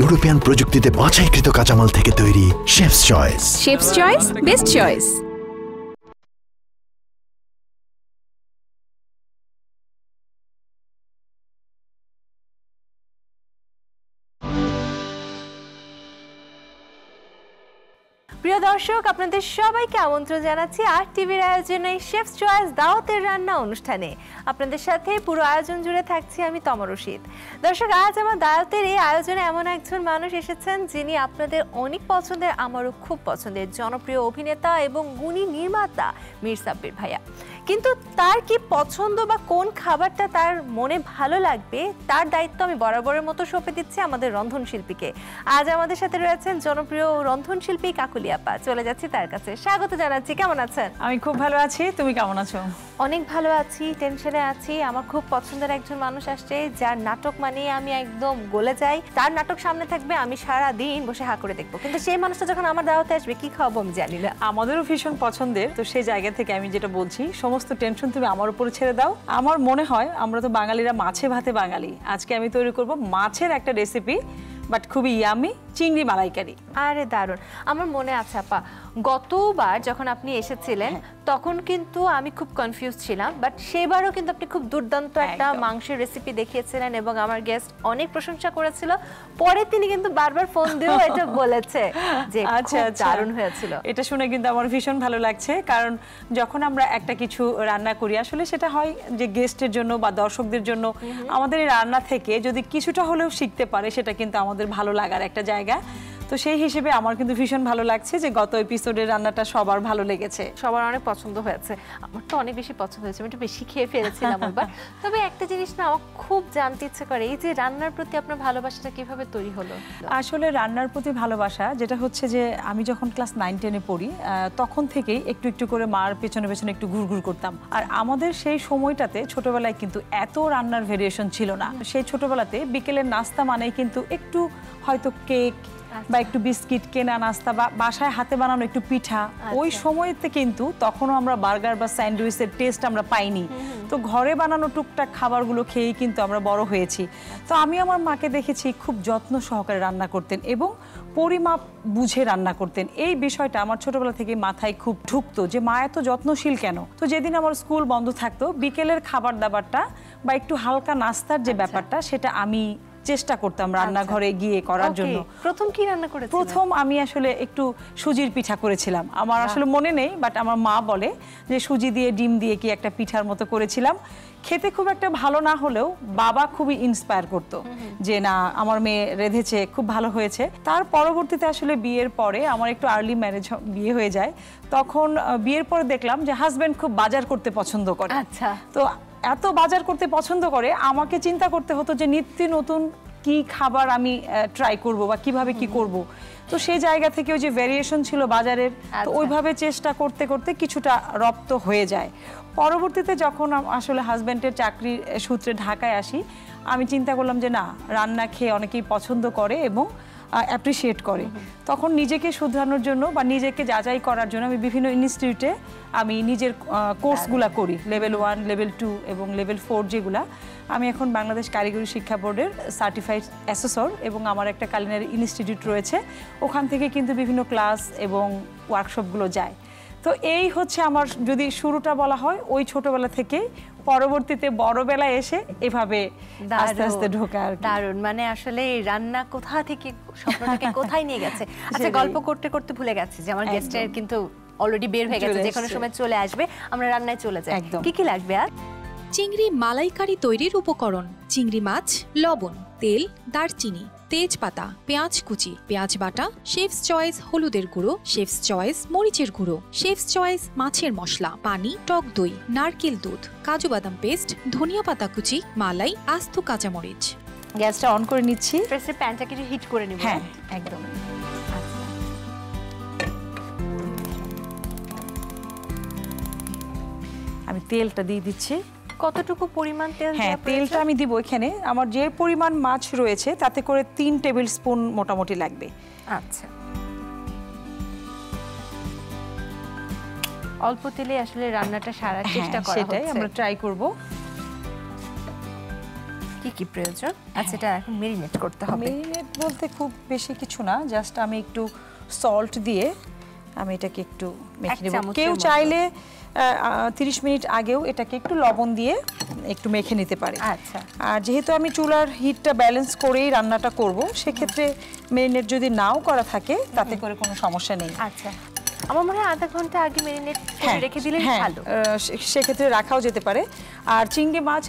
European প্রযুক্তিতে বাছাইকৃত কাঁচামাল থেকে তৈরি chefs choice. Chefs choice, best choice. প্রিয় দর্শক, আপনাদের সবাইকে আমন্ত্রণ জানাচ্ছি আর টিভির আয়োজনে শেফস চয়েস দাওয়াতের রান্না অনুষ্ঠানে। আপনাদের সাথে পুরো আয়োজন জুড়ে থাকছি আমি তমা রশিদ। দর্শক, আজ আমার দাওয়াতের এই আয়োজনে এমন একজন মানুষ এসেছেন যিনি আপনাদের অনেক পছন্দের, আমারও খুব পছন্দের জনপ্রিয় অভিনেতা এবং গুণী নির্মাতা মীর সাব্বির ভাইয়া। কিন্তু তার কি পছন্দ বা কোন খাবারটা তার মনে ভালো লাগবে তার দায়িত্ব আমি বরাবরের মতো সঁপে দিচ্ছি আমাদের রন্ধনশিল্পীকে। আজ আমাদের সাথে রয়েছেন জনপ্রিয় রন্ধনশিল্পী কাকুলি আপা। চলে যাচ্ছি তার কাছে, স্বাগত জানাচ্ছি। কেমন আছেন? আমি খুব ভালো আছি, তুমি কেমন আছো? অনেক ভালো আছি, টেনশনে আছি। আমার খুব পছন্দের একজন মানুষ আসছে যার নাটক মানে আমি একদম গলে যাই। তার নাটক সামনে থাকবে, আমি সারা দিন বসে হা করে দেখবো, কিন্তু সেই মানুষটা যখন আমার দাওয়াতে আসবে কি খাওয়াবো আমি জানি না। আমাদেরও ভীষণ পছন্দের, তো সেই জায়গা থেকে আমি যেটা বলছি সমস্ত টেনশন তুমি আমার উপরে ছেড়ে দাও। আমার মনে হয় আমরা তো বাঙালিরা মাছে ভাতে বাঙালি। আজকে আমি তৈরি করব মাছের একটা রেসিপি, বাট খুবই ইয়ামি, চিংড়ি মালাইকারি। আরে দারুণ! আমার মনে আছে আপা, গতবার যখন আপনি এসেছিলেন তখন কিন্তু আমি খুব কনফিউজ ছিলাম, বাট সেবারও কিন্তু আপনি খুব দুর্দান্ত একটা মাংসের রেসিপি দেখিয়েছিলেন এবং আমার গেস্ট অনেক প্রশংসা করেছিল। পরে তিনি কিন্তু বারবার ফোন দিয়েও এটা বলেছে যে খুব দারুণ হয়েছিল। এটা শুনে কিন্তু আমার ভীষণ ভালো লাগছে, কারণ যখন আমরা একটা কিছু রান্না করি আসলে সেটা হয় যে গেস্টের জন্য বা দর্শকদের জন্য। আমাদের এই রান্না থেকে যদি কিছুটা হলেও শিখতে পারে সেটা কিন্তু আমাদের ভালো লাগার একটা জায়গা। তো সেই হিসেবে আমার কিন্তু ভীষণ ভালো লাগছে যে গত এপিসোডের রান্নাটা সবার ভালো লেগেছে, সবার অনেক পছন্দ হয়েছে। আমার তো অনেক বেশি পছন্দ হয়েছে, আমি একটু বেশি খেয়ে ফেলেছিলাম এবার। তবে একটা জিনিস না আমার খুব জানতে ইচ্ছে করে, এই যে রান্নার প্রতি আপনার ভালোবাসাটা কিভাবে তৈরি হলো? আসলে রান্নার প্রতি ভালোবাসা যেটা হচ্ছে যে আমি যখন ক্লাস 9-10-এ পড়ি তখন থেকেই একটু একটু করে মার পেছনে পেছনে একটু ঘুরঘুর করতাম। আর আমাদের সেই সময়টাতে ছোটবেলায় কিন্তু এত রান্নার ভেরিয়েশন ছিল না। সেই ছোটবেলাতে বিকেলের নাস্তা মানেই কিন্তু একটু হয়তো কেক বা একটু বিস্কিট, কেনা নাস্তা বা বাসায় হাতে বানানো একটু পিঠা। ওই সময়তে কিন্তু তখনও আমরা বার্গার বা স্যান্ডউইচের টেস্ট আমরা পাইনি। তো ঘরে বানানো টুকটাক খাবারগুলো খেয়েই কিন্তু আমরা বড় হয়েছি। তো আমি আমার মাকে দেখেছি খুব যত্ন সহকারে রান্না করতেন এবং পরিমাপ বুঝে রান্না করতেন। এই বিষয়টা আমার ছোটবেলা থেকে মাথায় খুব ঢুকতো যে মা এত যত্নশীল কেন। তো যেদিন আমার স্কুল বন্ধ থাকতো, বিকেলের খাবার দাবারটা বা একটু হালকা নাস্তার যে ব্যাপারটা সেটা আমি চেষ্টা করতাম রান্নাঘরে গিয়ে করার জন্য। প্রথম কি রান্না করেছিলেন? প্রথম আমি আসলে একটু সুজির পিঠা করেছিলাম। আমার আসলে মনে নেই, বাট আমার মা বলে যে সুজি দিয়ে ডিম দিয়ে কি একটা পিঠার মতো করেছিলাম। খেতে খুব একটা ভালো না হলেও বাবা খুবই ইন্সপায়ার করতো যে না আমার মেয়ে রেঁধেছে, খুব ভালো হয়েছে। তার পরবর্তীতে আসলে বিয়ের পরে আমার একটু আর্লি ম্যারেজ বিয়ে হয়ে যায়। তখন বিয়ের পরে দেখলাম যে হাজব্যান্ড খুব বাজার করতে পছন্দ করে। আচ্ছা। তো এত বাজার করতে পছন্দ করে আমাকে চিন্তা করতে হতো যে নিত্য নতুন কি খাবার আমি ট্রাই করব বা কিভাবে কি করব। তো সেই জায়গা থেকে ওই যে ভেরিয়েশন ছিল বাজারের, তো ওইভাবে চেষ্টা করতে করতে কিছুটা রপ্ত হয়ে যায়। পরবর্তীতে যখন আসলে হাজব্যান্ডের চাকরির সূত্রে ঢাকায় আসি, আমি চিন্তা করলাম যে না, রান্না খেয়ে অনেকেই পছন্দ করে এবং অ্যাপ্রিসিয়েট করে। তখন নিজেকে শুধরানোর জন্য বা নিজেকে যাচাই করার জন্য আমি বিভিন্ন ইনস্টিটিউটে আমি নিজের কোর্সগুলো করি, লেভেল 1, লেভেল 2 এবং লেভেল 4 যেগুলা। আমি এখন বাংলাদেশ কারিগরি শিক্ষা বোর্ডের সার্টিফাইড অ্যাসেসর এবং আমার একটা কুলিনারি ইনস্টিটিউট রয়েছে। ওখান থেকে কিন্তু বিভিন্ন ক্লাস এবং ওয়ার্কশপগুলো যায়। তো এই হচ্ছে আমার যদি শুরুটা বলা হয় ওই ছোটবেলা থেকে, পরবর্তীতে বড়বেলায় এসে এভাবে আস্তে আস্তে ঢোকা। দারুণ! মানে আসলে রান্না কোথা থেকে স্বপ্নটাকে কোথায় নিয়ে গেছে। আচ্ছা, গল্প করতে করতে ভুলে গেছি যে আমার গেস্টের কিন্তু অলরেডি বের হয়ে গেছে, যে কোনো সময় চলে আসবে, আমরা রান্নায় চলে যাই। কি কি লাগবে আর? চিংড়ি মালাইকারি তৈরির উপকরণ: চিংড়ি মাছ, লবণ, তেল, দারচিনি, তেজপাতা, পেঁয়াজ কুচি, পেঁয়াজ বাটা, শেফস চয়েস হলুদের গুঁড়ো, শেফস চয়েস মরিচের গুঁড়ো, শেফস চয়েস মাছের মশলা, পানি, টক দই, নারকেল দুধ, কাজু বাদাম পেস্ট, ধনিয়া পাতা কুচি, মালাই, আস্ত কাঁচামরিচ। গ্যাসটা অন করে নিচ্ছি। প্রেসের প্যানটা কিছু হিট করে নিব। হ্যাঁ, একদম। আমি তেলটা দিয়ে দিচ্ছি। কতটুকু পরিমাণ তেল? হ্যাঁ, তেলটা আমি দিব এখানে। আমার যে পরিমাণ মাছ রয়েছে তাতে করে 3 টেবিল স্পুন মোটামুটি লাগবে। আচ্ছা, অল্প তেলে আসলে রান্নাটা সারার চেষ্টা করা হচ্ছে, সেটাই আমরা ট্রাই করব। কি কি প্রয়োজন? আচ্ছা, এটা এখন মেরিনেট করতে হবে। মেরিনেট বলতে খুব বেশি কিছু না, জাস্ট আমি একটু সল্ট দিয়ে আমি এটাকে একটু মেখে নেব। কেউ চাইলে 30 মিনিট আগেও এটাকে একটু লবণ দিয়ে একটু মেখে নিতে পারে। আচ্ছা, আর যেহেতু আমি চুলার হিটটা ব্যালেন্স করেই রান্নাটা করব, সেক্ষেত্রে মেরিনেট যদি নাও করা থাকে তাতে করে কোনো সমস্যা নেই। আচ্ছা, আমার মনে হয় আধা ঘন্টা আগে মেরিনেট করে রেখে দিলে ভালো। সেক্ষেত্রে রাখাও যেতে পারে। আর চিংড়ি মাছ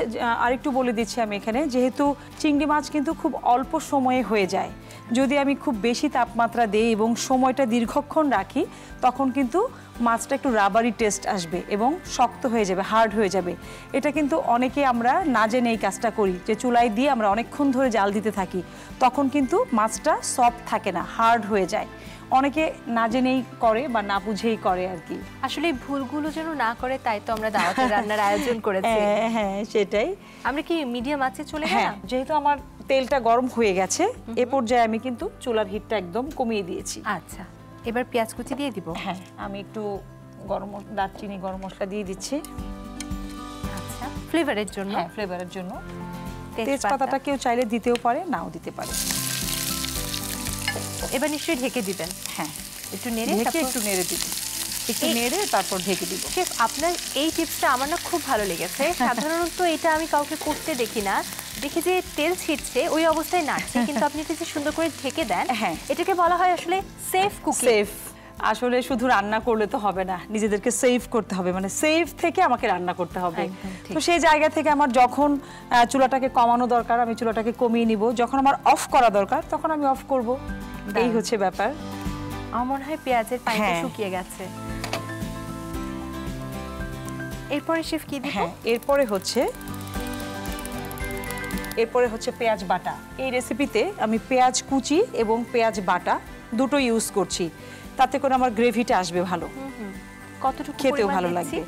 আরেকটু বলে দিচ্ছি আমি এখানে, যেহেতু চিংড়ি মাছ কিন্তু খুব অল্প সময়ে হয়ে যায়, যদি আমি খুব বেশি তাপমাত্রা দেই এবং সময়টা দীর্ঘক্ষণ রাখি তখন কিন্তু মাছটা একটু রাবারি টেস্ট আসবে এবং শক্ত হয়ে যাবে, হার্ড হয়ে যাবে। এটা কিন্তু অনেকে আমরা না জেনে এই কাজটা করি, যে চুলায় দিয়ে আমরা অনেকক্ষণ ধরে জাল দিতে থাকি, তখন কিন্তু মাছটা সফট থাকে না, হার্ড হয়ে যায়। অনেকে না জেনেই করে বা না বুঝেই করে আর কি। আসলে এই ভুলগুলো যেন না করে, তাই তো আমরা দাওয়াতের রান্নার আয়োজন করেছি। হ্যাঁ, সেটাই। আমরা কি মিডিয়াম আঁচে চলে হ্যাঁ, গেলাম? যেহেতু আমার তেলটা গরম হয়ে গেছে, এ পর্যায়ে আমি কিন্তু চুলার হিটটা একদম কমিয়ে দিয়েছি। আচ্ছা, এবার পেঁয়াজ কুচি দিয়ে দিব। হ্যাঁ, আমি একটু দারচিনি গরম মশলা দিয়ে দিচ্ছি। আচ্ছা, ফ্লেভারের জন্য। হ্যাঁ, ফ্লেভারের জন্য। তেজপাতাটা কেউ চাইলে দিতেও পারে, নাও দিতে পারে। এবার নিশ্চয়ই ঢেকে দিবেন। হ্যাঁ, একটু নেড়ে একটু নেড়ে দিবেন, একটু নেড়ে তারপর ঢেকে দিব। শেফ, আপনার এই টিপসটা আমার না খুব ভালো লেগেছে। সাধারণত এটা আমি কাউকে করতে দেখি না, দেখি যে তেল ছিটছে ওই অবস্থায় নাড়ছে, কিন্তু আপনি এটা যে সুন্দর করে ঢেকে দেন, হ্যাঁ, এটাকে বলা হয় আসলে সেফ কুকিং। সেফ। আসলে শুধু রান্না করলে তো হবে না, নিজেদেরকে সেভ করতে হবে, মানে সেভ থেকে আমাকে রান্না করতে হবে। তো সেই জায়গা থেকে আমার যখন চুলাটাকে কমানো দরকার আমি চুলাটাকে কমিয়ে নিব, যখন আমার অফ করা দরকার তখন আমি অফ করব। এই হচ্ছে ব্যাপার। আমার মনে হয় পেঁয়াজের পানিটা শুকিয়ে গেছে। এরপরে শেফ কি দিব? এরপরে হচ্ছে পেঁয়াজ বাটা। এই রেসিপিতে আমি পেঁয়াজ কুচি এবং পেঁয়াজ বাটা দুটো ইউজ করছি, তাতে করে আমার গ্রেভিটা আসবে ভালো, কতটুকু খেতেও ভালো লাগবে।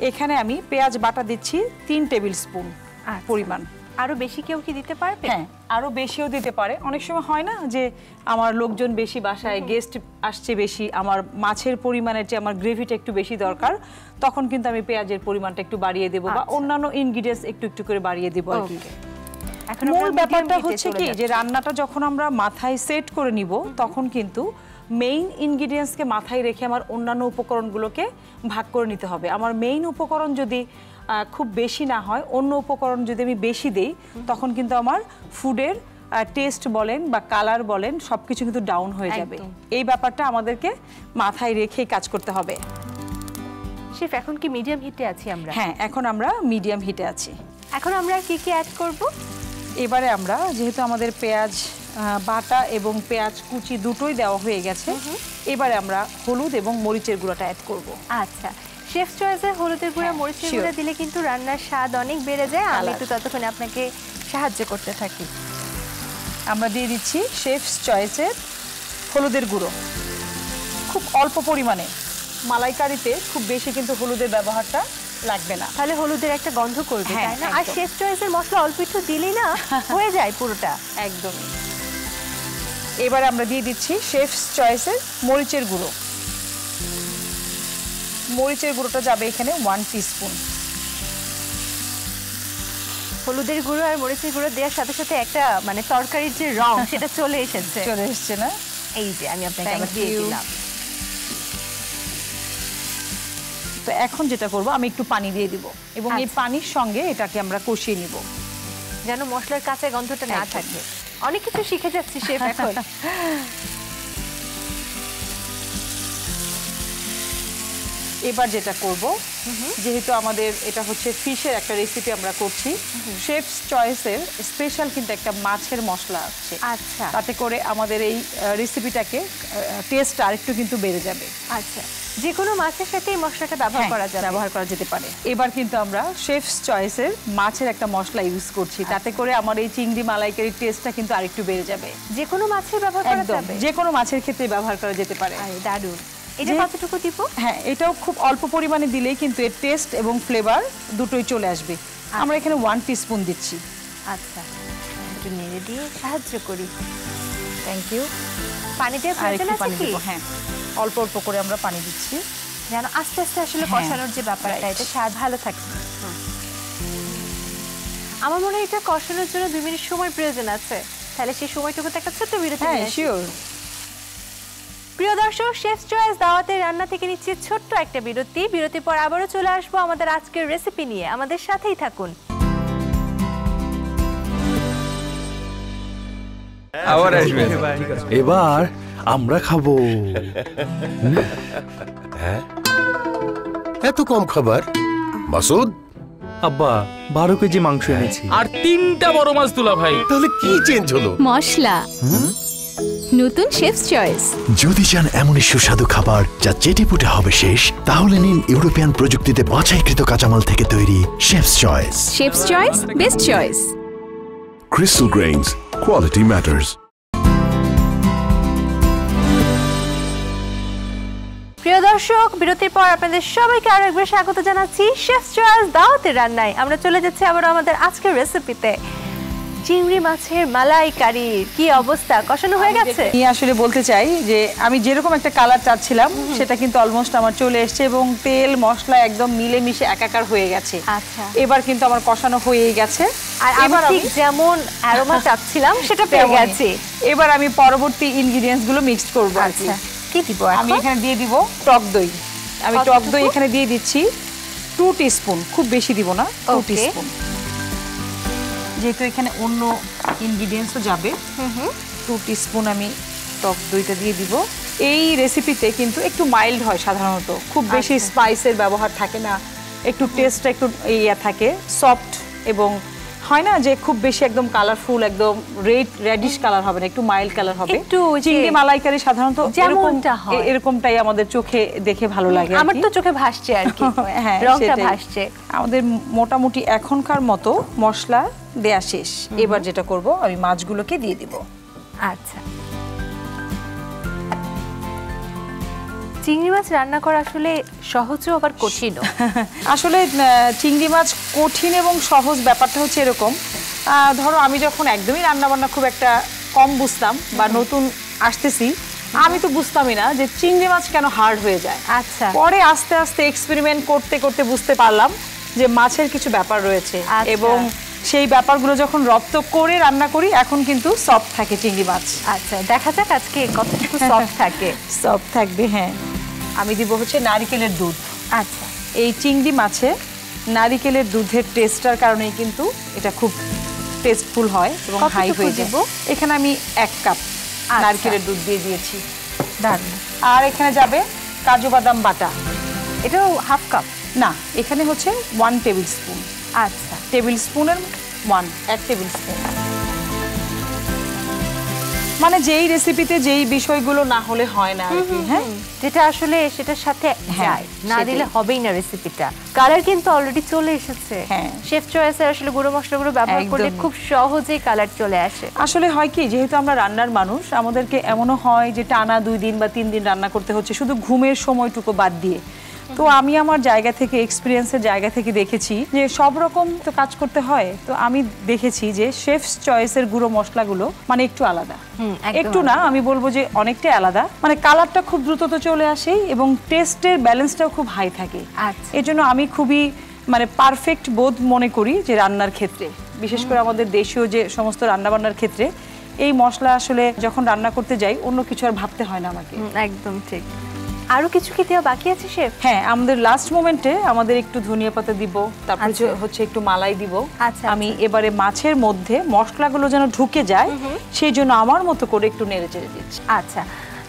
এখানে আমি পেঁয়াজ বাটা দিচ্ছি 3 টেবিল স্পুন পরিমাণ। আরো বেশি কেউ কি দিতে পারবে? হ্যাঁ, আরো বেশিও দিতে পারে। অনেক সময় হয় না যে আমার লোকজন বেশি, বাসায় গেস্ট আসছে বেশি, আমার মাছের পরিমাণের চেয়ে আমার গ্রেভিটা একটু বেশি দরকার, তখন কিন্তু আমি পেঁয়াজের পরিমাণটা একটু বাড়িয়ে দেব বা অন্যান্য ইনগ্রিডিয়েন্টস একটু একটু করে বাড়িয়ে দেব আর কি। এখন মূল ব্যাপারটা হচ্ছে কি, যে রান্নাটা যখন আমরা মাথায় সেট করে নিব তখন কিন্তু মেইন ইনগ্রিডিয়েন্টসকে মাথায় রেখে আমার অন্যান্য উপকরণগুলোকে ভাগ করে নিতে হবে। আমার মেইন উপকরণ যদি খুব বেশি না হয়, অন্য উপকরণ যদি আমি বেশি দেই, তখন কিন্তু আমার ফুডের টেস্ট বলেন বা কালার বলেন সবকিছু কিন্তু ডাউন হয়ে যাবে। এই ব্যাপারটা আমাদেরকে মাথায় রেখেই কাজ করতে হবে। শেফ, এখন কি মিডিয়াম হিটে আছি আমরা? হ্যাঁ, এখন আমরা মিডিয়াম হিটে আছি। এখন আমরা কি কি অ্যাড করব? এবারে আমরা যেহেতু আমাদের পেঁয়াজ বাটা এবং পেঁয়াজ কুচি দুটোই দেওয়া হয়ে গেছে, এবারে আমরা হলুদ এবং মরিচের গুঁড়োটা অ্যাড করব। আচ্ছা, শেফ চয়েসে হলুদের গুঁড়া মরিচের গুঁড়া দিলে কিন্তু রান্নার স্বাদ অনেক বেড়ে যায়। আমি একটু ততক্ষণে আপনাকে সাহায্য করতে থাকি। আমরা দিয়ে দিচ্ছি শেফস চয়েসের হলুদের গুঁড়ো, খুব অল্প পরিমাণে। মালাইকারিতে খুব বেশি কিন্তু হলুদের ব্যবহারটা লাগবে না, তাহলে হলুদের একটা গন্ধ করবে, তাই না? আর শেফ চয়েসের মশলা অল্প একটু দিলেই না হয়ে যায় পুরোটা। একদমই। এবার আমরা দিয়ে দিচ্ছি শেফস চয়েসের মরিচের গুঁড়ো। মরিচের গুঁড়োটা যাবে এখানে 1 টিস্পুন। হলুদের গুঁড়ো আর মরিচের গুঁড়ো দেওয়ার সাথে সাথে একটা মানে তরকারির যে রং সেটা চলে এসেছে না? এই যে আমি আপনাকে আবার দিয়ে দিলাম। তো এখন যেটা করব, আমি একটু পানি দিয়ে দিব এবং এই পানির সঙ্গে এটাকে আমরা কষিয়ে নিব, যেন মশলার কাঁচা গন্ধটা না থাকে। অনেক কিছু শিখে যাচ্ছি শেফ এখন। এবার যেটা করব, যেহেতু আমাদের এটা হচ্ছে ফিশের একটা রেসিপি আমরা করছি, শেফস চয়েসের স্পেশাল কিন্তু একটা মাছের মশলা আছে। আচ্ছা, তাতে করে আমাদের এই রেসিপিটাকে টেস্ট আরেকটু কিন্তু বেড়ে যাবে। আচ্ছা, যে কোনো মাছের সাথে এই মশলাটা ব্যবহার করা যেতে পারে। এবার কিন্তু আমরা শেফস চয়েসের মাছের একটা মশলা ইউজ করছি, তাতে করে আমার এই চিংড়ি মালাইকারির টেস্টটা কিন্তু আরেকটু বেড়ে যাবে। যে কোনো মাছের ব্যবহার করা যাবে? যে কোনো মাছের ক্ষেত্রে ব্যবহার করা যেতে পারে। দারুণ। এটা কতটুকু দিব? হ্যাঁ, এটাও খুব অল্প পরিমাণে দিলেই কিন্তু এর টেস্ট এবং ফ্লেভার দুটোই চলে আসবে। আমরা এখানে 1 টিস্পুন দিচ্ছি। আচ্ছা, একটু নেড়ে দিয়ে সাহায্য করি। Thank you. পানি দিয়ে প্রয়োজন আছে কি? হ্যাঁ, অল্প অল্প করে আমরা পানি দিচ্ছি, যেন আস্তে আস্তে আসলে কষানোর যে ব্যাপারটা, এটা স্বাদ ভালো থাকে। আমার মনে হয় এটা কষানোর জন্য 2 মিনিট সময় প্রয়োজন আছে, তাহলে সেই সময়টুকুতে একটা ছোট্ট বিরতি নিয়ে আসি। শিওর। প্রিয় দর্শক, শেফস চয়েস দাওয়াতের রান্না থেকে নিচ্ছি ছোট্ট একটা বিরতি। বিরতির পর আবারও চলে আসবো আমাদের আজকের রেসিপি নিয়ে, আমাদের সাথেই থাকুন। এবার আমরা খাবো। এত কম খাবার মাসুদ? আব্বা 12 কেজি মাংস এনেছি। আর 3টা বড় মাছ তুলা ভাই। তাহলে কি চেঞ্জ হলো? মশলা নতুন শেফস চয়েস। যদি চান এমনই সুস্বাদু খাবার যা চেটেপুটে হবে শেষ, তাহলে নিন ইউরোপিয়ান প্রযুক্তিতে বাছাইকৃত কাঁচামাল থেকে তৈরি chefs choice. Chefs choice, best choice. Crystal Grains, quality matters. প্রিয় দর্শক, বিরতির পর আপনাদের সবাইকে আরো একবার স্বাগত জানাচ্ছি শেফস চয়েস দাওয়াতের রান্নায়। আমরা চলে যাচ্ছি আবার আমাদের আজকের রেসিপিতে। চিংড়ি মাছের মালাইকারির কি অবস্থা? কষানো হয়ে গেছে? আমি আসলে বলতে চাই যে আমি যেরকম একটা কালার চাচ্ছিলাম সেটা কিন্তু অলমোস্ট আমার চলে এসেছে এবং তেল মশলা একদম মিলে মিশে একাকার হয়ে গেছে। আচ্ছা, এবার কিন্তু আমার কষানো হয়েই গেছে। আর এবার আমি ঠিক যেমন অ্যারোমা চাচ্ছিলাম সেটা পেয়ে গেছি। এবার আমি পরবর্তী ইনগ্রেডিয়েন্টস গুলো মিক্সড করব। আচ্ছা, কি দিব আমি এখন? এখানে দিয়ে দিব টক দই। আমি টক দই এখানে দিয়ে দিচ্ছি 2 টিস্পুন, খুব বেশি দিব না, 2 টিস্পুন। যেহেতু এখানে অন্য ইনগ্রেডিয়েন্টসও যাবে, 2 টিস্পুন আমি টক দইটা দিয়ে দিব। এই রেসিপিতে কিন্তু একটু মাইল্ড হয় সাধারণত, খুব বেশি স্পাইসের ব্যবহার থাকে না, একটু টেস্টটা একটু ইয়া থাকে, সফট, এবং হয় না যে খুব বেশি একদম কালারফুল, একদম রেডিশ কালার হবে না, একটু মাইল্ড কালার হবে। একটু চিংড়ি মালাইকারি সাধারণত যেমনটা হয় এরকমটাই আমাদের চোখে দেখে ভালো লাগে। আমার তো চোখে ভাসছে আর কি, হ্যাঁ, রংটা সেটাই। ভাসছে। আমাদের মোটামুটি এখনকার মতো মশলা দেয়া শেষ। এবার যেটা করব, আমি মাছগুলোকে দিয়ে দিব। আচ্ছা, চিংড়ি মাছ রান্না করা আসলে সহজও আবার কঠিনও। আসলে চিংড়ি মাছ কঠিন এবং সহজ ব্যাপারটা হচ্ছে এরকম, ধরো আমি যখন একদমই রান্না বান্না খুব একটা কম বুঝতাম বা নতুন আসতেছি, আমি তো বুঝতামই না যে চিংড়ি মাছ কেন হার্ড হয়ে যায়। আচ্ছা, পরে আস্তে আস্তে এক্সপেরিমেন্ট করতে করতে বুঝতে পারলাম যে মাছের কিছু ব্যাপার রয়েছে, এবং সেই ব্যাপারগুলো যখন রপ্ত করে রান্না করি এখন কিন্তু সফট থাকে চিংড়ি মাছ। আচ্ছা, দেখা যাক আজকে কতটুকু সফট থাকে। সফট থাকবে, হ্যাঁ। আমি দিব হচ্ছে নারকেলের দুধ। আচ্ছা, এই চিংড়ি মাছে নারকেলের দুধের টেস্টটার কারণেই কিন্তু এটা খুব টেস্টফুল হয় এবং হাই হয়ে যায়। এখানে আমি 1 কাপ নারকেলের দুধ দিয়ে দিয়েছি। দারুণ। আর এখানে যাবে কাজু বাদাম বাটা, এটাও হাফ কাপ? না, এখানে হচ্ছে 1 টেবিল স্পুন। আচ্ছা, টেবিল স্পুনের 1 টেবিল স্পুন। মানে যেই রেসিপিতে যেই বিষয়গুলো না হলে হয় না আর কি, হ্যাঁ, যেটা আসলে সেটার সাথে যায় না সেটাই। দিলে হবেই না রেসিপিটা। কালার কিন্তু অলরেডি চলে এসেছে। হ্যাঁ। শেফ চয়েসের আসলে গুঁড়ো মশলাগুলো ব্যবহার করলে একদমই। খুব সহজেই কালার চলে আসে। আসলে হয় কি, যেহেতু আমরা রান্নার মানুষ, আমাদেরকে এমনও হয় যে টানা 2 দিন বা 3 দিন রান্না করতে হচ্ছে শুধু ঘুমের সময়টুকু বাদ দিয়ে। তো আমি আমার জায়গা থেকে, এক্সপিরিয়েন্সের জায়গা থেকে দেখেছি যে সব রকম তো কাজ করতে হয়। তো আমি দেখেছি যে শেফস চয়েসের গুঁড়ো মশলাগুলো মানে একটু আলাদা, একটু না, আমি বলবো যে অনেকটাই আলাদা। মানে কালারটা খুব দ্রুত তো চলে আসে এবং টেস্টের ব্যালেন্সটাও খুব হাই থাকে। আচ্ছা, এর জন্য আমি খুবই মানে পারফেক্ট বোধ মনে করি যে রান্নার ক্ষেত্রে, বিশেষ করে আমাদের দেশীয় যে সমস্ত রান্নাবান্নার ক্ষেত্রে এই মশলা আসলে যখন রান্না করতে যাই অন্য কিছু আর ভাবতে হয় না আমাকে। একদম ঠিক। আরো কিছু কি দেওয়া বাকি আছে শেফ? হ্যাঁ, আমাদের লাস্ট মোমেন্টে আমাদের একটু ধনিয়া পাতা দিব, তারপর হচ্ছে একটু মালাই দিব। আচ্ছা, আমি এবারে মাছের মধ্যে মশলাগুলো যেন ঢুকে যায় সেই জন্য আমার মতো করে একটু নেড়ে চেড়ে দিচ্ছি। আচ্ছা,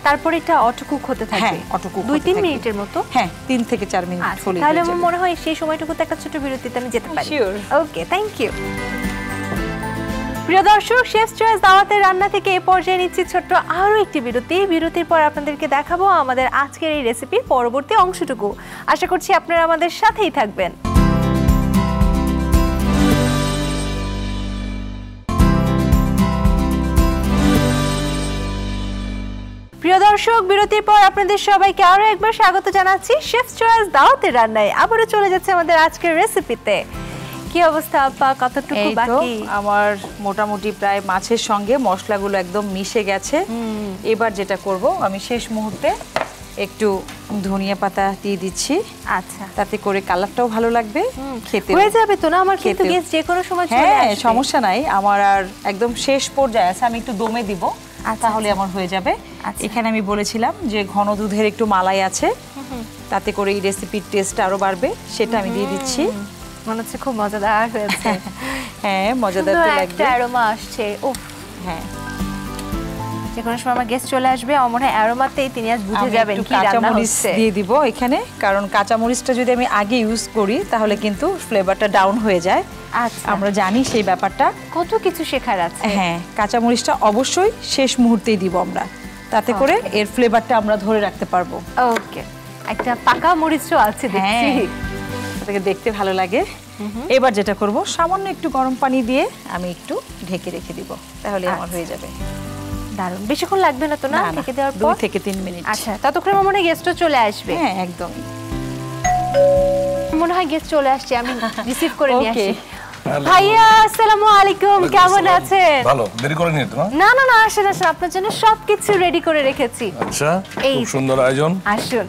তারপরে এটা অটো কুক হতে থাকবে? হ্যাঁ, অটো কুক 2-3 মিনিটের মতো? হ্যাঁ, 3 থেকে 4 মিনিট হলেই। তাহলে আমার মনে হয় সেই সময়টুকুতে একটা ছোট বিরতিতে আমি যেতে পারি। শিওর। Okay, thank you. প্রিয় দর্শক, শেফস চয়েস দাওয়াতের রান্না থেকে এই পর্যায়ে নিচ্ছি ছোট্ট আরও একটি বিরতি। বিরতির পর আপনাদেরকে দেখাবো আমাদের আজকের এই রেসিপির পরবর্তী অংশটুকু। আশা করছি আপনারা আমাদের সাথেই থাকবেন। প্রিয় দর্শক, বিরতির পর আপনাদের সবাইকে আরো একবার স্বাগত জানাচ্ছি শেফস চয়েস দাওয়াতের রান্নায়। আবারও চলে যাচ্ছে আমাদের আজকের রেসিপিতে। কি অবস্থা আপা, কতটুকু বাকি? আমার মোটামুটি প্রায় মাছের সঙ্গে মশলাগুলো একদম মিশে গেছে। এবার যেটা করব, আমি শেষ মুহূর্তে একটু ধনিয়া পাতা দিয়ে দিচ্ছি, আচ্ছা তাতে করে কালারটাও ভালো লাগবে খেতে। হয়ে যাবে তো না? আমার কিন্তু খেতেও। গেস্ট যে কোনো সময় চলে হ্যাঁ আসবে। সমস্যা নাই, আমার আর একদম শেষ পর্যায়ে আছে, আমি একটু দমে দিব, আচ্ছা, তাহলে আমার হয়ে যাবে। আচ্ছা। এখানে আমি বলেছিলাম যে ঘন দুধের একটু মালাই আছে, তাতে করে এই রেসিপির টেস্ট আরো বাড়বে, সেটা আমি দিয়ে দিচ্ছি। মনে হচ্ছে খুব মজাদার হয়েছে। হ্যাঁ মজাদার তো সুন্দর লাগবে। একটা অ্যারোমা আসছে। উফ, হ্যাঁ যে কোনো সময় আমার গেস্ট চলে আসবে, আমার মনে হয় অ্যারোমাতেই তিনি আজ বুঝে আমি যাবেন একটু কি রান্না কাঁচামরিচ হচ্ছে। দিয়ে দিব এখানে, কারণ কাঁচামরিচটা যদি আমি আগে ইউজ করি তাহলে কিন্তু ফ্লেভারটা ডাউন হয়ে যায়। আচ্ছা, আমরা জানি সেই ব্যাপারটা। কত কিছু শেখার আছে। হ্যাঁ কাঁচামরিচটা অবশ্যই শেষ মুহূর্তেই দিব আমরা, তাতে করে এর ফ্লেভারটা আমরা ধরে রাখতে পারবো। ওকে, একটা পাকা মরিচও আছে দেখছি। হ্যাঁ তাকে দেখতে ভালো লাগে। এবার যেটা করব, সামান্য একটু গরম পানি দিয়ে আমি একটু ঢেকে রেখে দিব, তাহলে আমার হয়ে যাবে। দারুণ, বেশিক্ষণ লাগবে না তো না ঢেকে দেওয়ার 2 পর? থেকে 3 মিনিট। আচ্ছা, ততক্ষণে আমার মনে হয় গেস্টও চলে আসবে। হ্যাঁ একদম, মনে হয় গেস্ট চলে আসছে, আমি রিসিভ করে নিয়ে ওকে। আসি। ভাইয়া আসসালামু আলাইকুম, কেমন আছেন? ভালো, দেরি করে নিয়ে তো না? না না না, আসেন আসেন, আপনার জন্য সবকিছু রেডি করে রেখেছি। আচ্ছা, এই খুব সুন্দর আয়োজন। আসুন।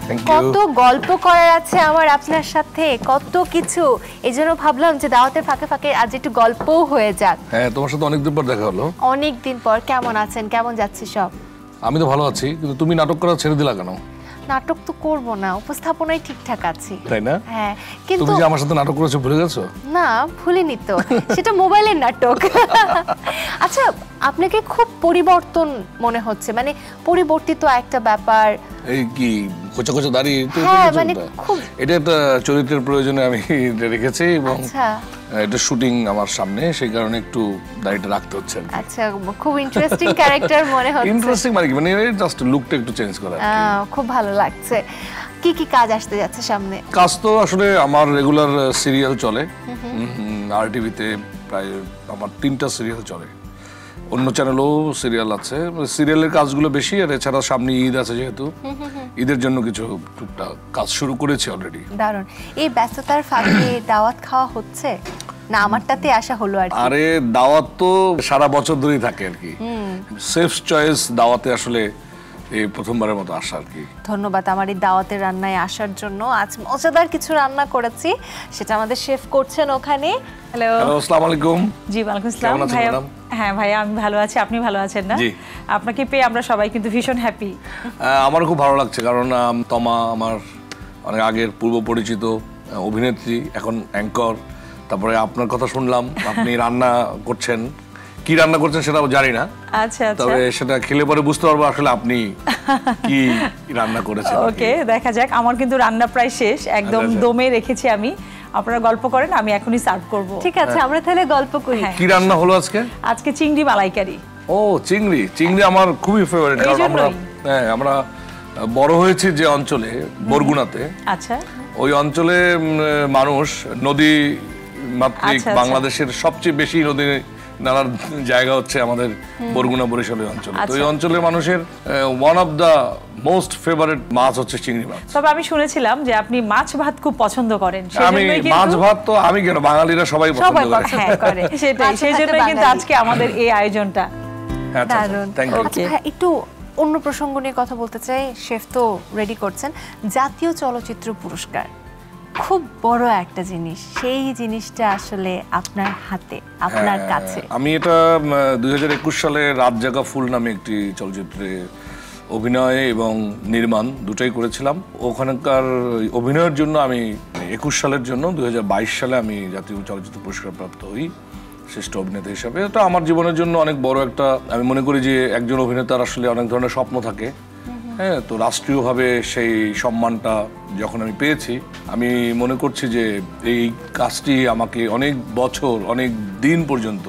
Thank you. কত গল্প করার আছে আমার আপনার সাথে, কত কিছু। এই জন্য ভাবলাম যে দাওয়াতের ফাঁকে ফাঁকে আজ একটু গল্পও হয়ে যাক। হ্যাঁ, তোমার সাথে অনেকদিন পর দেখা হলো। অনেক দিন পর। কেমন আছেন, কেমন যাচ্ছে সব? আমি তো ভালো আছি, কিন্তু তুমি নাটক করা ছেড়ে দিলা কেন? নাটক তো করব না, উপস্থাপনায় ঠিকঠাক আছি। তাই না? হ্যাঁ, কিন্তু তুমি যে আমার সাথে নাটক করেছো ভুলে গেছো? না, ভুলিনি তো, সেটা মোবাইলের নাটক। আচ্ছা, আপনাকে খুব পরিবর্তন মনে হচ্ছে, মানে পরিবর্তিত একটা ব্যাপার। এই কি কোচা কোচা দাড়ি? হ্যাঁ, মানে খুব। এটা একটা চরিত্রের প্রয়োজনে আমি এটা রেখেছি, এবং আচ্ছা এটা শুটিং আমার সামনে, সেই কারণে একটু দাড়িটা রাখতে হচ্ছে আর কি। আচ্ছা, খুব ইন্টারেস্টিং ক্যারেক্টার মনে হচ্ছে। ইন্টারেস্টিং মানে কি, মানে জাস্ট লুকটা একটু চেঞ্জ করা আর কি। খুব ভালো লাগছে। কি কি কাজ আসতে যাচ্ছে সামনে? কাজ তো আসলে আমার রেগুলার সিরিয়াল চলে আরটিভিতে, প্রায় আমার 3টা সিরিয়াল চলে, অন্য চ্যানেলও সিরিয়াল আছে। সিরিয়ালের কাজগুলো বেশি, আর এছাড়া সামনে ঈদ আছে, যেহেতু ঈদের জন্য কিছু টুকটাক কাজ শুরু করেছি অলরেডি। দারুণ। এই ব্যস্ততার ফাঁকে দাওয়াত খাওয়া হচ্ছে না? আমারটাতে আসা হলো আর কি। আরে দাওয়াত তো সারা বছর ধরেই থাকে আর কি। সেফ চয়েস দাওয়াতে আসলে এই প্রথমবারের মতো আসা আর কি। ধন্যবাদ আমার এই দাওয়াতের রান্নায় আসার জন্য। আজ মজাদার কিছু রান্না করেছি, সেটা আমাদের শেফ করছেন ওখানে। হ্যালো, হ্যালো, আসসালামু আলাইকুম। জি ওয়ালাইকুম আসসালাম। কেমন আছেন ভাইয়া? ম্যাডাম? হ্যাঁ ভাইয়া, আমি ভালো আছি, আপনি ভালো আছেন না? জি। আপনাকে পেয়ে আমরা সবাই কিন্তু ভীষণ হ্যাপি। আমারও খুব ভালো লাগছে, কারণ তমা আমার অনেক আগের পূর্ব পরিচিত অভিনেত্রী, এখন অ্যাঙ্কর। তারপরে আপনার কথা শুনলাম, আপনি রান্না করছেন। কি রান্না করছেন সেটা জানি না, আচ্ছা আচ্ছা, তবে সেটা খেলে পরে বুঝতে পারবো আসলে আপনি কি রান্না করেছেন। ওকে, দেখা যাক। আমার কিন্তু রান্না প্রায় শেষ, একদম আচ্ছা। দমে রেখেছি আমি। আপনারা গল্প করেন, আমি এখনই সার্ভ করব। ঠিক আছে, আমরা তাহলে গল্প করি। হ্যাঁ। কি রান্না হলো আজকে? আজকে চিংড়ি মালাইকারি। ও, চিংড়ি। চিংড়ি আমার খুবই ফেভারিট, এই কারণ আমরা জন্যই। আমরা বড় হয়েছি যে অঞ্চলে, বরগুনাতে। আচ্ছা ওই অঞ্চলে মানুষ নদী মাতৃক, আচ্ছা, বাংলাদেশের সবচেয়ে বেশি নদী নালার জায়গা হচ্ছে আমাদের বরগুনা বরিশালের অঞ্চল। তো ওই অঞ্চলের মানুষের one of the most favourite মাছ হচ্ছে চিংড়ি মাছ। তবে আমি শুনেছিলাম যে আপনি মাছ ভাত খুব পছন্দ করেন। আমি মাছ ভাত তো আমি কেন, বাঙালিরা সবাই পছন্দ করে। সেটাই, সেই জন্যই কিন্তু আজকে আমাদের এই আয়োজনটা। দারুণ। Thank you. আচ্ছা, একটু অন্য প্রসঙ্গ নিয়ে কথা বলতে চাই। শেফ তো রেডি করছেন জাতীয় চলচ্চিত্র পুরস্কার, খুব বড় একটা জিনিস। সেই জিনিসটা আসলে আপনার হাতে, আপনার কাছে। আমি এটা 2021 সালে রাত জাগা ফুল নামে একটি চলচ্চিত্রে অভিনয় এবং নির্মাণ দুটোই করেছিলাম। ওখানকার অভিনয়ের জন্য আমি 21 সালের জন্য 2022 সালে আমি জাতীয় চলচ্চিত্র পুরস্কার প্রাপ্ত হই শ্রেষ্ঠ অভিনেতা হিসাবে। এটা আমার জীবনের জন্য অনেক বড় একটা, আমি মনে করি যে একজন অভিনেতার আসলে অনেক ধরনের স্বপ্ন থাকে। হ্যাঁ, তো রাষ্ট্রীয়ভাবে সেই সম্মানটা যখন আমি পেয়েছি, আমি মনে করছি যে এই কাজটি আমাকে অনেক বছর, অনেক দিন পর্যন্ত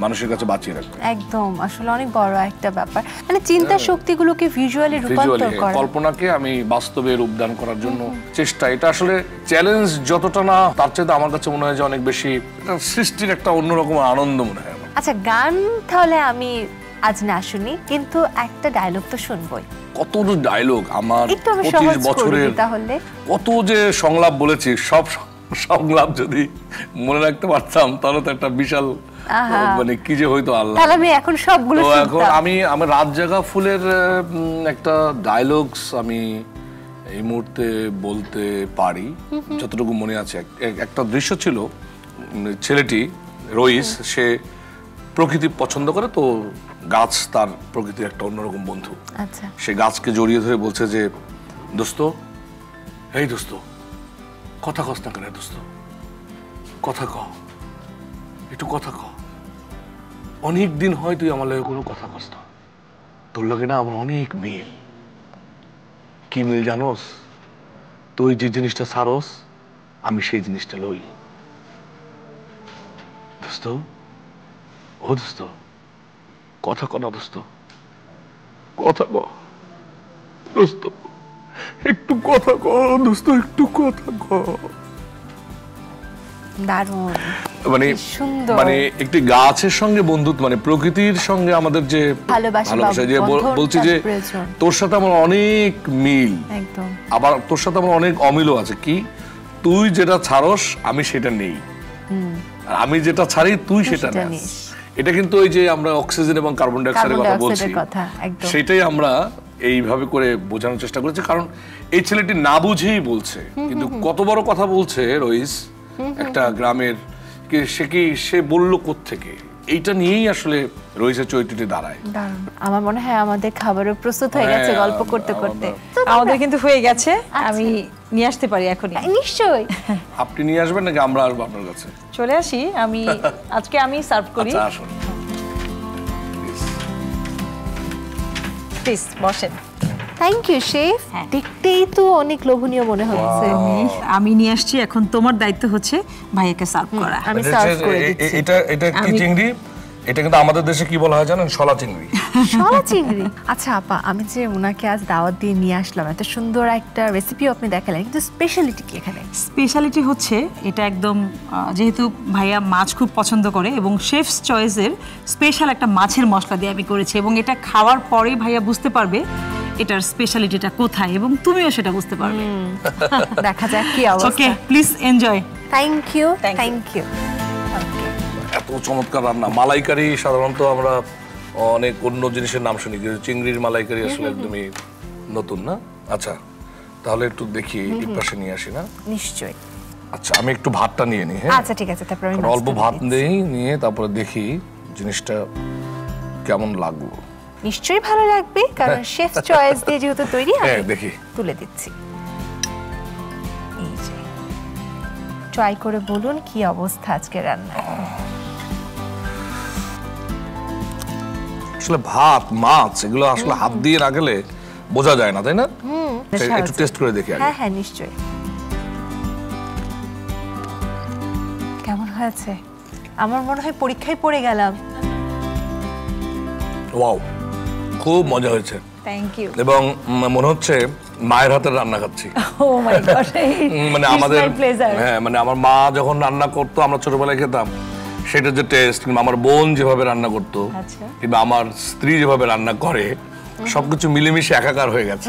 মানুষের কাছে বাঁচিয়ে রাখবে। একদম, আসলে অনেক বড় একটা ব্যাপার, মানে চিন্তা শক্তিগুলোকে ভিজুয়ালি রূপান্তর করা, কল্পনাকে আমি বাস্তবে রূপদান করার জন্য চেষ্টা। এটা আসলে চ্যালেঞ্জ যতটা না, তার চেয়ে আমার কাছে মনে হয় যে অনেক বেশি এটা সৃষ্টির একটা অন্যরকম আনন্দ মনে হয় আমার। আচ্ছা, গান তাহলে আমি আজ না শুনি, কিন্তু একটা ডায়লগ তো শুনবই। কত ডায়লগ আমার, একটু আমি 25 সহজ করে বছরের দিই তাহলে। কত যে সংলাপ বলেছি, সব সংলাপ যদি মনে রাখতে পারতাম তাহলে তো একটা বিশাল মানে কি যে হয়তো আল্লাহ। তাহলে আমি এখন সবগুলো তো এখন আমি রাত জাগা ফুলের একটা ডায়লগস আমি এই মুহূর্তে বলতে পারি যতটুকু মনে আছে। একটা দৃশ্য ছিল, ছেলেটি রইস সে প্রকৃতি পছন্দ করে, তো গাছ তার প্রকৃতির একটা অন্যরকম বন্ধু। আচ্ছা, সে গাছকে জড়িয়ে ধরে বলছে যে দোস্ত, এই দোস্ত কথা কস না কেন দোস্ত, কথা ক, একটু কথা ক, অনেক দিন হয় তুই আমার লগে কোনো কথা কস না, তোর লগে না আমার অনেক মিল। কি মিল জানোস? তুই যে জিনিসটা ছাড়স আমি সেই জিনিসটা লই। দোস্ত, ও দোস্ত কথা ক না দোস্ত, কথা ক দোস্ত, একটু কথা ক দোস্ত, একটু কথা ক। দারুণ, মানে সুন্দর, মানে একটি গাছের সঙ্গে বন্ধুত্ব, মানে প্রকৃতির সঙ্গে আমাদের যে ভালোবাসা, যে বলছি যে তোর সাথে আমার অনেক মিল, একদম, আবার তোর সাথে আমার অনেক অমিলও আছে। কি, তুই যেটা ছাড়স আমি সেটা নেই, আর আমি যেটা ছাড়ি তুই সেটা নিস। এটা কিন্তু ওই যে আমরা অক্সিজেন এবং কার্বন ডাই অক্সাইডের কথা বলছি, সেটাই আমরা এইভাবে করে বোঝানোর চেষ্টা করেছি। কারণ এই ছেলেটি না বুঝেই বলছে, কিন্তু কত বড় কথা বলছে রইস একটা গ্রামের, সে বলল কোত্থেকে, এইটা নিয়েই আসলে রইসের চরিত্রটি দাঁড়ায়। আমার মনে হয় আমাদের খাবারও প্রস্তুত হয়ে গেছে গল্প করতে করতে। আমাদের কিন্তু হয়ে গেছে, আমি নিয়ে আসতে পারি এখনই। নিশ্চয়ই। আপনি নিয়ে আসবেন নাকি আমরা আসবো আপনার কাছে? চলে আসি, আমি আজকে আমি সার্ভ করি। আচ্ছা আসুন, প্লিজ বসেন। থ্যাংক ইউ শেফ, দেখতেই তো অনেক লোভনীয় মনে হচ্ছে। আমি নিয়ে আসছি, এখন তোমার দায়িত্ব হচ্ছে ভাইয়াকে সার্ভ করা। আমি সার্ভ করে দিচ্ছি। এটা কি চিংড়ি? এটা কিন্তু আমাদের দেশে কি বলা হয় জানেন? শলা চিংড়ি। শলা চিংড়ি। আচ্ছা আপা, আমি যে উনাকে আজ দাওয়াত দিয়ে নিয়ে আসলাম, এত সুন্দর একটা রেসিপি আপনি দেখালেন, কিন্তু স্পেশালিটি কি এখানে? স্পেশালিটি হচ্ছে এটা একদম, যেহেতু ভাইয়া মাছ খুব পছন্দ করে এবং শেফস চয়েসের স্পেশাল একটা মাছের মশলা দিয়ে আমি করেছি, এবং এটা খাওয়ার পরেই ভাইয়া বুঝতে পারবে এটার স্পেশালিটিটা কোথায়, এবং তুমিও সেটা বুঝতে পারবে। দেখা যাক কি অবস্থা। Okay, please enjoy. Thank you, thank you. এত চমৎকার রান্না। মালাইকারি সাধারণত আমরা অনেক অন্য জিনিসের নাম শুনি, কিন্তু চিংড়ির মালাইকারি আসলে একদমই নতুন না? আচ্ছা তাহলে একটু দেখি, এই পাশে নিয়ে আসি না? নিশ্চয়ই। আচ্ছা আমি একটু ভাতটা নিয়ে নিই। হ্যাঁ আচ্ছা ঠিক আছে, তারপর আমি অল্প ভাত নিয়ে তারপরে দেখি জিনিসটা কেমন লাগলো। নিশ্চয়ই ভালো লাগবে, কারণ শেফ চয়েস দিয়ে যেহেতু তৈরি। হ্যাঁ দেখি, তুলে দিচ্ছি। এই যে ট্রাই করে বলুন কি অবস্থা আজকে রান্না। আসলে ভাত মাছ এগুলো আসলে হাত দিয়ে না গেলে বোঝা যায় না, তাই না? একটু টেস্ট করে দেখি আগে। হ্যাঁ হ্যাঁ নিশ্চয়ই। কেমন হয়েছে? আমার মনে হয় পরীক্ষায় পড়ে গেলাম। ওয়াও, খুব মজা হয়েছে। Thank you. এবং মনে হচ্ছে মায়ের হাতের রান্না খাচ্ছি। ও মাই গড, মানে আমাদের, হ্যাঁ মানে আমার মা যখন রান্না করতো আমরা ছোটবেলায় খেতাম, সেটা যে টেস্ট, কিংবা আমার বোন যেভাবে রান্না করতো, কিংবা আমার স্ত্রী যেভাবে রান্না করে, সবকিছু মিলেমিশে একাকার হয়ে গেছে।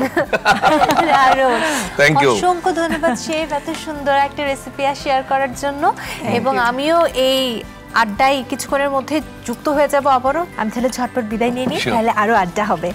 থ্যাংক ইউ, অসংখ্য ধন্যবাদ শেফ এত সুন্দর একটা রেসিপি শেয়ার করার জন্য। এবং আমিও এই আড্ডায় কিছুক্ষণের মধ্যে যুক্ত হয়ে যাব আবারও। আমি তাহলে ঝটপট বিদায় নিয়ে নিই, তাহলে আরো আড্ডা হবে।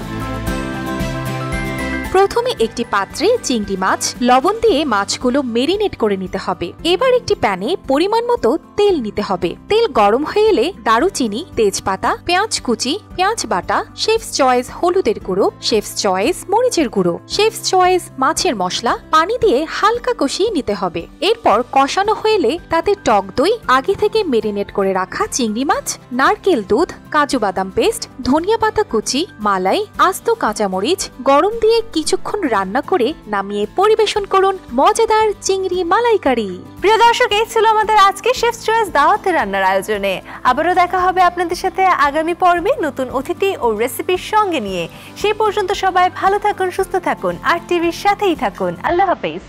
প্রথমে একটি পাত্রে চিংড়ি মাছ লবণ দিয়ে মাছগুলো মেরিনেট করে নিতে হবে। এবার একটি প্যানে পরিমাণ মতো তেল নিতে হবে। তেল গরম হয়ে এলে দারুচিনি, তেজপাতা, পেঁয়াজ কুচি, পেঁয়াজ বাটা, শেফস চয়েস হলুদের গুঁড়ো, শেফস চয়েস মরিচের গুঁড়ো, শেফস চয়েস মাছের মশলা পানি দিয়ে হালকা কষিয়ে নিতে হবে। এরপর কষানো হয়ে এলে তাতে টক দই, আগে থেকে মেরিনেট করে রাখা চিংড়ি মাছ, নারকেল দুধ, কাজু বাদাম পেস্ট, ধনিয়া পাতা কুচি, মালাই, আস্ত কাঁচামরিচ গরম দিয়ে কিছুক্ষণ রান্না করে নামিয়ে পরিবেশন করুন মজাদার চিংড়ি মালাইকারি। প্রিয় দর্শক, এই ছিল আমাদের আজকে শেফস চয়েস দাওয়াতের রান্নার আয়োজনে। আবারও দেখা হবে আপনাদের সাথে আগামী পর্বে নতুন অতিথি ও রেসিপির সঙ্গে নিয়ে। সেই পর্যন্ত সবাই ভালো থাকুন, সুস্থ থাকুন, আর টিভির সাথেই থাকুন। আল্লাহ হাফেজ।